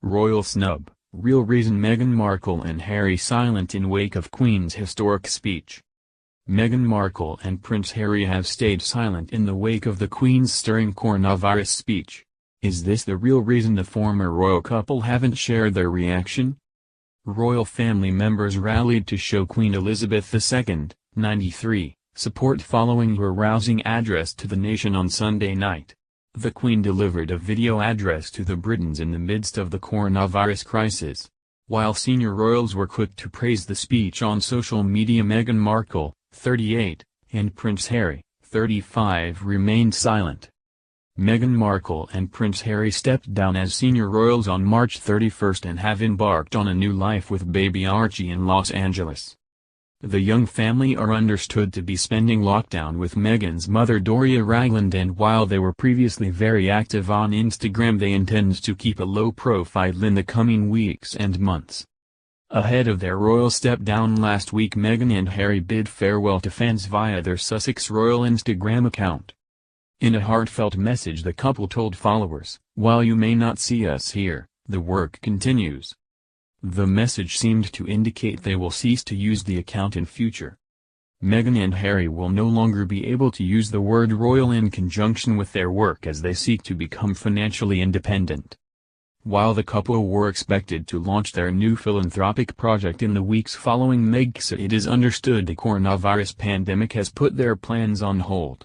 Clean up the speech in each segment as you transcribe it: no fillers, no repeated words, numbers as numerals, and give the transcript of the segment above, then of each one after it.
Royal snub, real reason Meghan Markle and Harry silent in wake of Queen's historic speech. Meghan Markle and Prince Harry have stayed silent in the wake of the Queen's stirring coronavirus speech. Is this the real reason the former royal couple haven't shared their reaction? Royal family members rallied to show Queen Elizabeth II, 93, support following her rousing address to the nation on Sunday night. The Queen delivered a video address to the Britons in the midst of the coronavirus crisis. While senior royals were quick to praise the speech on social media, Meghan Markle, 38, and Prince Harry, 35, remained silent. Meghan Markle and Prince Harry stepped down as senior royals on March 31 and have embarked on a new life with baby Archie in Los Angeles. The young family are understood to be spending lockdown with Meghan's mother Doria Ragland, and while they were previously very active on Instagram, they intend to keep a low profile in the coming weeks and months. Ahead of their royal step-down last week, Meghan and Harry bid farewell to fans via their Sussex Royal Instagram account. In a heartfelt message, the couple told followers, "While you may not see us here, the work continues." The message seemed to indicate they will cease to use the account in future. Meghan and Harry will no longer be able to use the word royal in conjunction with their work as they seek to become financially independent. While the couple were expected to launch their new philanthropic project in the weeks following Megxit, it is understood the coronavirus pandemic has put their plans on hold.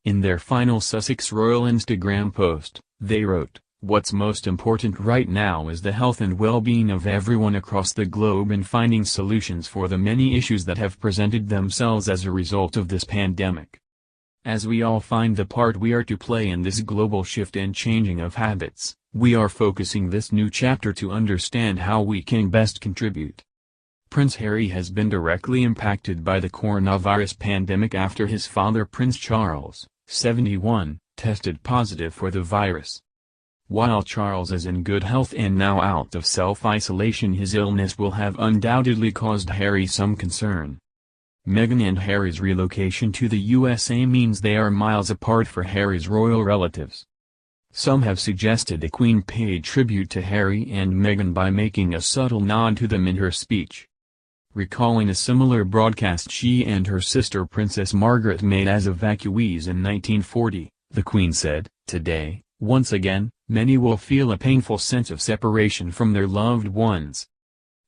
In their final Sussex Royal Instagram post, they wrote, "What's most important right now is the health and well-being of everyone across the globe and finding solutions for the many issues that have presented themselves as a result of this pandemic. As we all find the part we are to play in this global shift and changing of habits, we are focusing this new chapter to understand how we can best contribute." Prince Harry has been directly impacted by the coronavirus pandemic after his father Prince Charles, 71, tested positive for the virus. While Charles is in good health and now out of self-isolation, his illness will have undoubtedly caused Harry some concern. Meghan and Harry's relocation to the USA means they are miles apart for Harry's royal relatives. Some have suggested the Queen paid tribute to Harry and Meghan by making a subtle nod to them in her speech. Recalling a similar broadcast she and her sister Princess Margaret made as evacuees in 1940, the Queen said, "Today, once again, many will feel a painful sense of separation from their loved ones.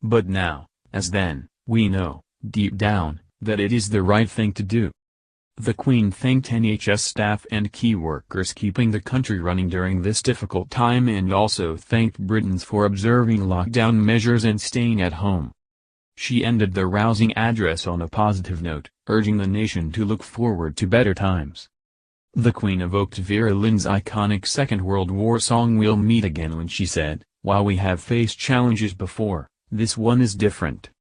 But now, as then, we know, deep down, that it is the right thing to do." The Queen thanked NHS staff and key workers keeping the country running during this difficult time, and also thanked Britons for observing lockdown measures and staying at home. She ended the rousing address on a positive note, urging the nation to look forward to better times. The Queen evoked Vera Lynn's iconic Second World War song "We'll Meet Again" when she said, "While we have faced challenges before, this one is different.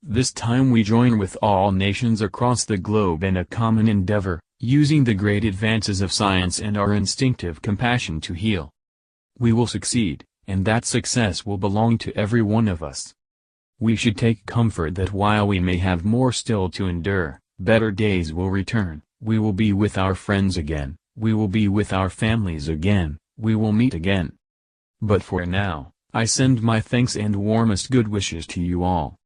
This time we join with all nations across the globe in a common endeavor, using the great advances of science and our instinctive compassion to heal. We will succeed, and that success will belong to every one of us. We should take comfort that while we may have more still to endure, better days will return. We will be with our friends again, we will be with our families again, we will meet again. But for now, I send my thanks and warmest good wishes to you all."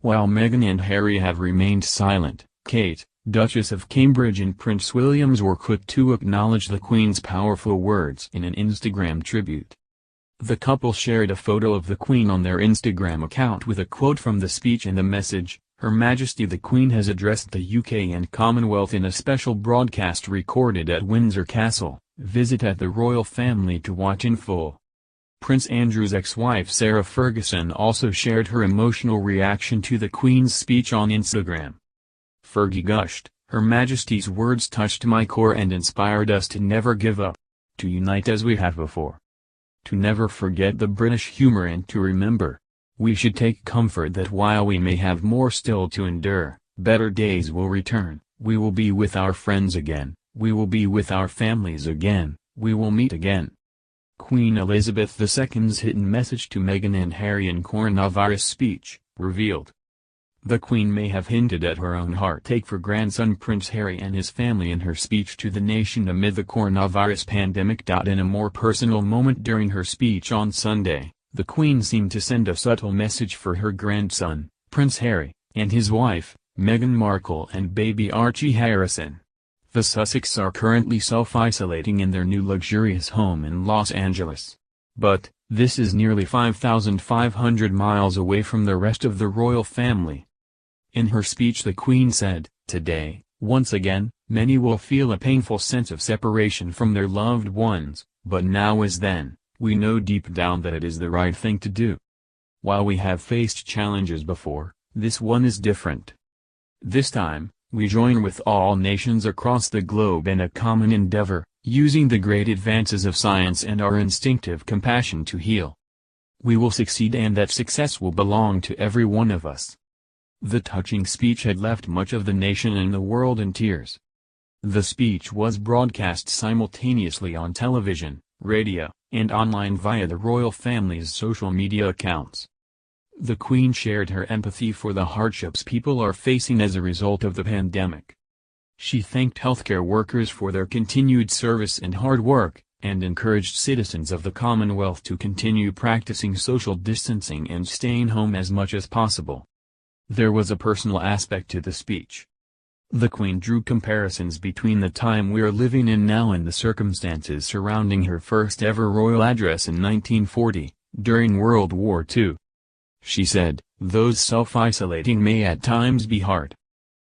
While Meghan and Harry have remained silent, Kate, Duchess of Cambridge, and Prince William were quick to acknowledge the Queen's powerful words in an Instagram tribute. The couple shared a photo of the Queen on their Instagram account with a quote from the speech and the message, "Her Majesty the Queen has addressed the UK and Commonwealth in a special broadcast recorded at Windsor Castle. Visit at the royal family to watch in full." Prince Andrew's ex-wife Sarah Ferguson also shared her emotional reaction to the Queen's speech on Instagram. Fergie gushed, "Her Majesty's words touched my core and inspired us to never give up. To unite as we have before. To never forget the British humour and to remember. We should take comfort that while we may have more still to endure, better days will return. We will be with our friends again, we will be with our families again, we will meet again." Queen Elizabeth II's hidden message to Meghan and Harry in coronavirus speech, revealed. The Queen may have hinted at her own heartache for grandson Prince Harry and his family in her speech to the nation amid the coronavirus pandemic. In a more personal moment during her speech on Sunday, The Queen seemed to send a subtle message for her grandson, Prince Harry, and his wife, Meghan Markle, and baby Archie Harrison. The Sussex are currently self-isolating in their new luxurious home in Los Angeles. But, this is nearly 5,500 miles away from the rest of the royal family. In her speech the Queen said, "Today, once again, many will feel a painful sense of separation from their loved ones, but now as then, we know deep down that it is the right thing to do. While we have faced challenges before, this one is different. This time, we join with all nations across the globe in a common endeavor, using the great advances of science and our instinctive compassion to heal. We will succeed, and that success will belong to every one of us." The touching speech had left much of the nation and the world in tears. The speech was broadcast simultaneously on television, radio, and online via the royal family's social media accounts. The Queen shared her empathy for the hardships people are facing as a result of the pandemic. She thanked healthcare workers for their continued service and hard work, and encouraged citizens of the Commonwealth to continue practicing social distancing and staying home as much as possible. There was a personal aspect to the speech. The Queen drew comparisons between the time we are living in now and the circumstances surrounding her first ever royal address in 1940, during World War II. She said, "Those self-isolating may at times be hard.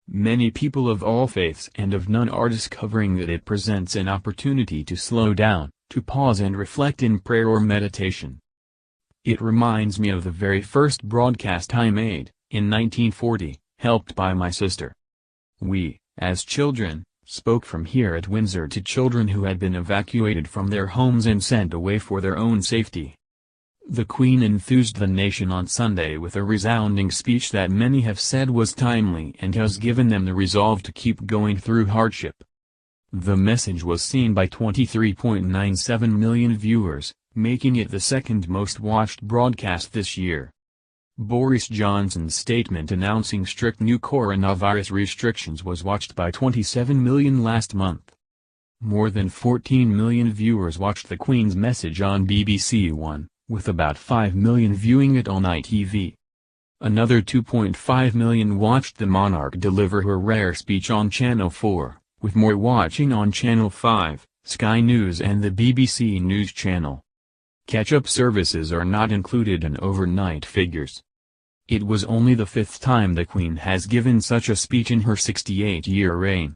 Many people of all faiths and of none are discovering that it presents an opportunity to slow down, to pause and reflect in prayer or meditation. It reminds me of the very first broadcast I made, in 1940, helped by my sister. We, as children, spoke from here at Windsor to children who had been evacuated from their homes and sent away for their own safety." The Queen enthused the nation on Sunday with a resounding speech that many have said was timely and has given them the resolve to keep going through hardship. The message was seen by 23.97 million viewers, making it the second most watched broadcast this year. Boris Johnson's statement announcing strict new coronavirus restrictions was watched by 27 million last month. More than 14 million viewers watched the Queen's message on BBC One, with about 5 million viewing it on ITV. Another 2.5 million watched the monarch deliver her rare speech on Channel 4, with more watching on Channel 5, Sky News and the BBC News Channel. Catch-up services are not included in overnight figures. It was only the fifth time the Queen has given such a speech in her 68-year reign.